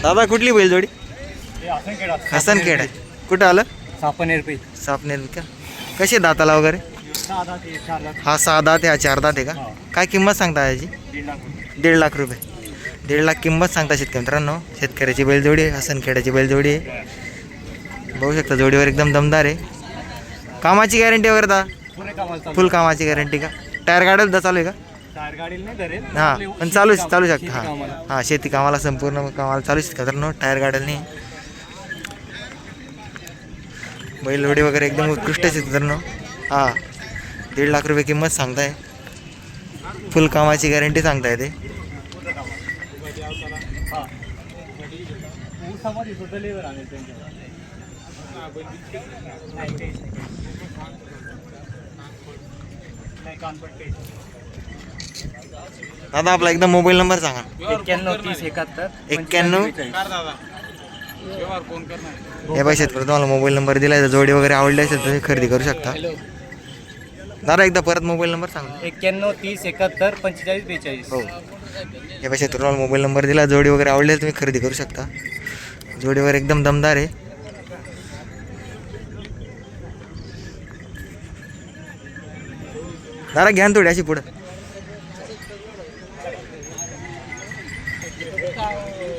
दादा कुठली बैलजोडी? हसनखेड आहे. कुठं आलं? सापनेर का? कशी दाताला वगैरे? हा 6 दात आहे, हा 4 दात आहे का? काय किंमत सांगता याची? 1.5 लाख रुपये. 1.5 लाख किंमत सांगता शेतकरी मित्रांनो. शेतकऱ्याची बैलजोडी आहे, हसनखेड्याची बैलजोडी आहे. बघू शकता जोडीवर एकदम दमदार आहे. कामाची गॅरंटी वगैरे दा? फुल कामाची गॅरंटी का? टायर गाड्याला दा चालू आहे का? हां पण चालू शकता. हां शेती कामाला संपूर्ण कामाला चालू शकता मित्रांनो. टायर गाड्याला नाही. बैलजोडी वगैरे एकदम उत्कृष्ट आहे मित्रांनो. हां 1.5 लाख रुपये किंमत सांगताय. फुल कामाची गॅरंटी सांगताय ते. दादा आपला एकदम मोबाईल नंबर सांगा. 91 हे बघा शेतकरी तुम्हाला मोबाईल नंबर दिला आहे. जोडी वगैरे आवडली असेल तुम्ही खरेदी करू शकता. दादा एकदा परत मोबाईल नंबर सांगा. 91 30 71 45 42. हो हे बघा शेतकरी तुम्हाला मोबाईल नंबर दिला. जोडी वगैरे आवडली असेल तुम्ही खरेदी करू शकता. जोडी वगैरे एकदम दमदार आहे. दादा घ्या थोडी अशी पुढं.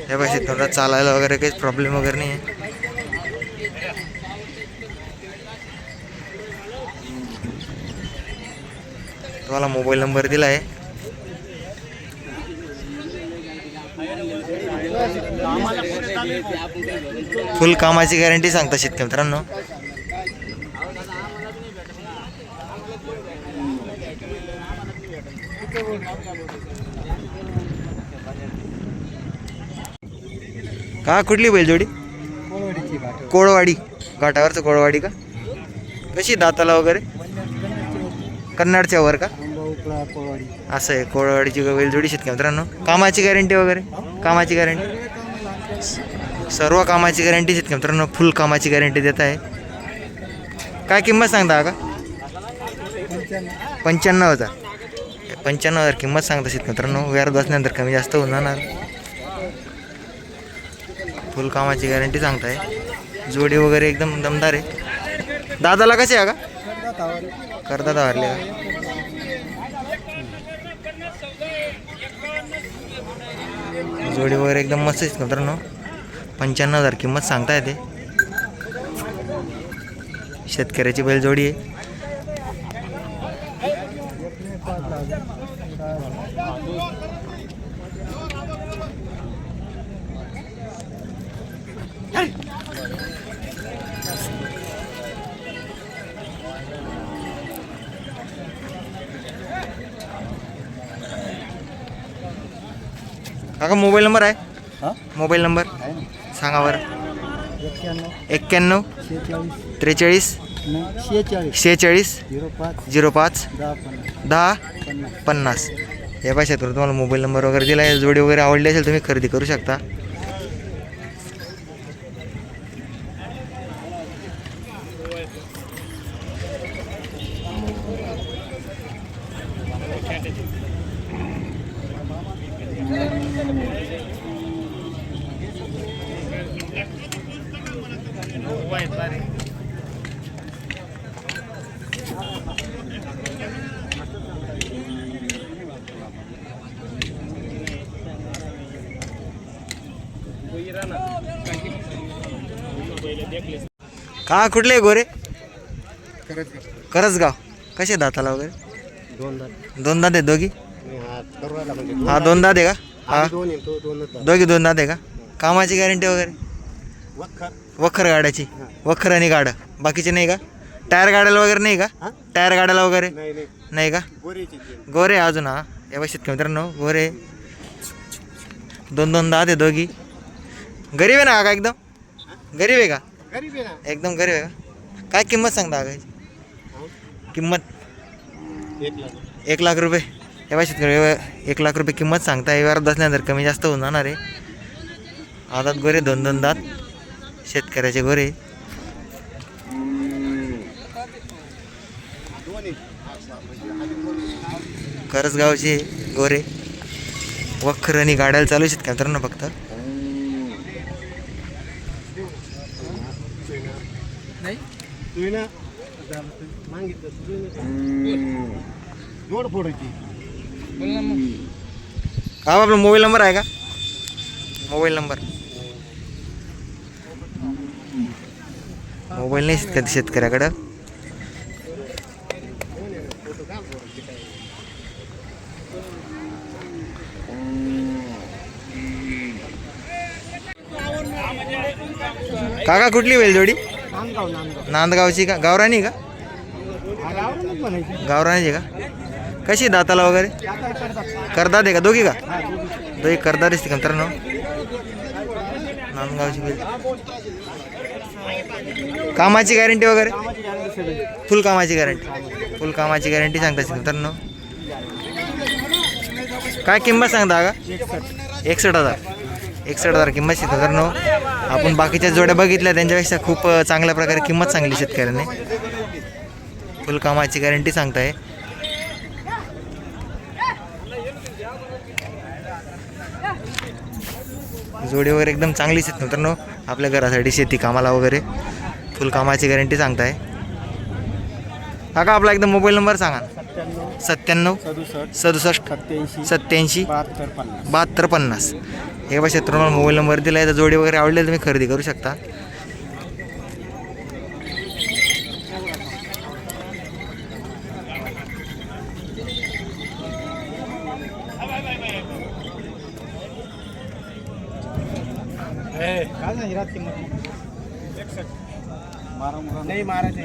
हे बघा शेतकरी चालायला वगैरे काहीच प्रॉब्लेम वगैरे नाही आहे. तुम्हाला मोबाईल नंबर दिला आहे. फुल कामाची गॅरंटी सांगता शेतकरी मित्रांनो. का कुठली बैलजोडी? कोळवाडी घाटावरचं कोळवाडी का? कशी दाताला वगैरे? कन्नडच्या वर का? असं आहे कोळवाडीची बैलजोडी शेतकरी मित्रांनो. कामाची गॅरंटी वगैरे? कामाची गॅरंटी सर्व कामाची गॅरंटी शेतकरी मित्रांनो. फुल कामाची गॅरंटी देत आहे. काय किंमत सांगता का? 95,000. 95,000 किंमत सांगता शेतकरी मित्रांनो. व्यार बसल्यानंतर कमी जास्त होऊन जाणार. फुल कामाची गॅरंटी सांगताय. जोडी वगैरे एकदम दमदार आहे. दादाला कसे आहे का? करदादा वारले का? जोडी वगैरे एकदम मस्त आहे मित्रांनो. 95,000 किंमत सांगता येते. शेतकऱ्याची बैलजोडी आहे. काका मोबाईल नंबर आहे? मोबाईल नंबर सांगा बरं. 91 43 46 05 10 50. या भाषेत तुम्हाला मोबाईल नंबर वगैरे दिला आहे. जोडी वगैरे आवडली असेल तुम्ही खरेदी करू शकता. का कुठले गोरे? करसगाव. कसे दाताला वगैरे? 2 दात आहे दोघी. हा 2 दात आहे का? हा दोघी 2 दात आहे का? कामाची गॅरंटी वगैरे? वखर गाड्याची. वखर आणि गाडं बाकीचे नाही का? टायर गाड्याला वगैरे नाही का? टायर गाड्याला वगैरे नाही का? गोरे अजून. हा या शेतकरी मित्रांनो गोरे 2 दात आहे दोघी. गरीब आहे ना का? एकदम गरीब आहे का? एकदम गरीब आहे का? काय किंमत सांगता का? किंमत 1 लाख रुपये. या शेतकरी 1 लाख रुपये किंमत सांगता. व्यवहार बसल्यानंतर कमी जास्त होऊन जाणार आहे. आदात गोरे 2 दात शेतकऱ्याचे गोरे. करसगावचे गोरे. वखर आणि गाड्याला चालू शेतकरी मित्रांनो फक्त. जोड फोडायची. हा आपला मोबाईल नंबर आहे का? मोबाईल नंबर नाही शेतकऱ्याकडं. काका कुठली बैल जोडी? नांदगावची का? गावरानी का? गावरानीची का? कशी दाताला वगैरे? करदात आहे का? दोघी का? दोघी करदात दिसते का मित्रांनो? नांदगावची बैल. कामाची गॅरंटी वगैरे? फुल कामाची गॅरंटी. फुल कामाची गॅरंटी सांगता मित्रांनो. काय किंमत सांगता का? 61,000. 61,000 किंमत मित्रांनो. आपण बाकीच्या जोड्या बघितल्या त्यांच्यापेक्षा खूप चांगल्या प्रकारे किंमत सांगली शेतकऱ्याने. फुल कामाची गॅरंटी सांगताय. जोडी वगैरे एकदम चांगलीच आहेत मित्रांनो. आपल्या घरासाठी शेती कामाला वगैरे फुल कामाची गॅरंटी सांगताय. काका आपला एकदम मोबाईल नंबर सांगा. 97 67 87 72 50. हे बघा क्षेत्राला मोबाईल नंबर दिला आहे. तर जोडी वगैरे आवडले तुम्ही खरेदी करू शकता. नाही मारायचं.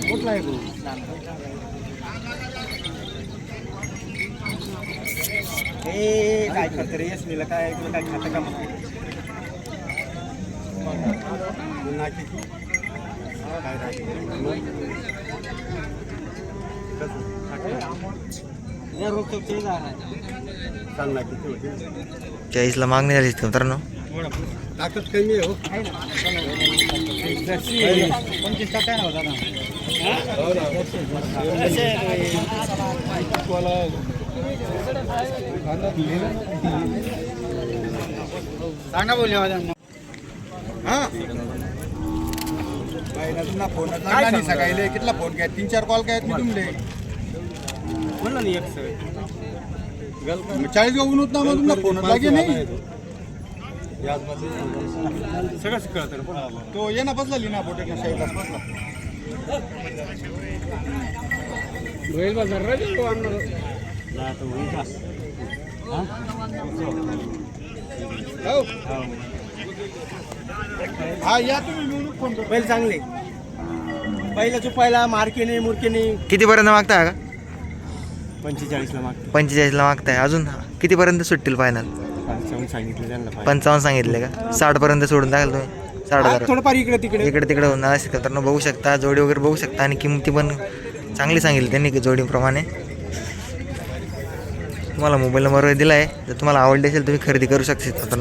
कुठला आहे काय करते रे यशमीला? काय काय खातं का? चाळीसला मागणी झाली मित्रांनो. ताकद कमी आहे हो. 25 टक्का होता ना. सांगा बोलले हा फोन नाही सकाळी कितला फोन काय 3-4 कॉल काय मी तुमले म्हणलं नाही. 40 गावून होत ना मग तुमला फोन लागे नाही. सगळंच कळतं तो ये ना बसला लिना बोटे साईडला बसला. हा या तुम्ही फोन पहिले चांगले पहिला चुपायला मार्केने मुरकेने. कितीपर्यंत मागताय का? 45ला मागतो. 45ला मागताय. अजून कितीपर्यंत सुटतील फायनल? 55 सांगितले त्यांना. 55 सांगितले का? 60 पर्यंत सोडून टाकाल तुम्ही? 60,000 थोडंफार इकडे तिकडे होणार असेल तर बघू शकता. जोडी वगैरे बघू शकता. आणि किंमती पण चांगली सांगितली त्यांनी जोडीप्रमाणे. तुम्हाला मोबाईल नंबर दिला आहे. जर तुम्हाला आवडली असेल तुम्ही खरेदी करू शकता.